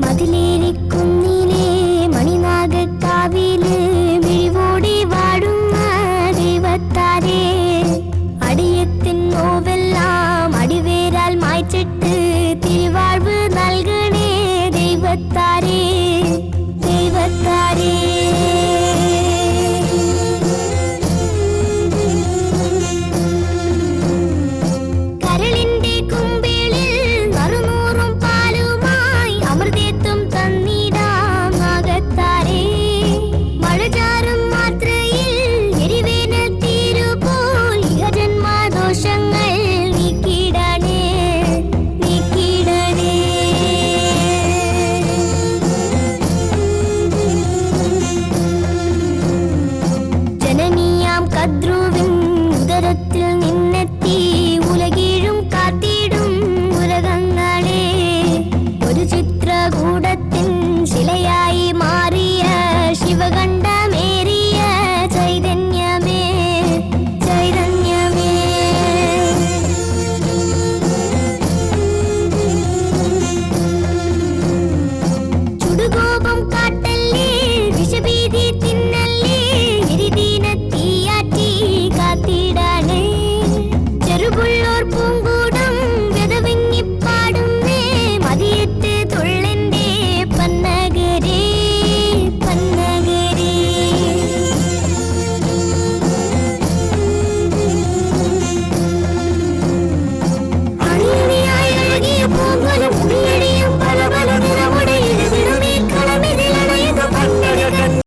മതിലേരിക്കുന്നിലെ മണിനാഗക്കാവില് മിഴിവോടി വാഴുന്ന ദൈവത്താരേ, അടിയത്തിൻ നോവെല്ലാം അടിവേരാൽ മായ്ച്ചിട്ട് തിരുവാഴ്വ് നൽകണേ ദൈവത്താരേ, ദൈവത്താരേ. കദ്രുവിൻ ഉദരത്തിൽ നിന്നെത്തി ഉലകീഴും കാത്തിടും ഉലകങ്ങളെ, ഒരു ചിത്രകൂടത്തിൻ ശിലയാ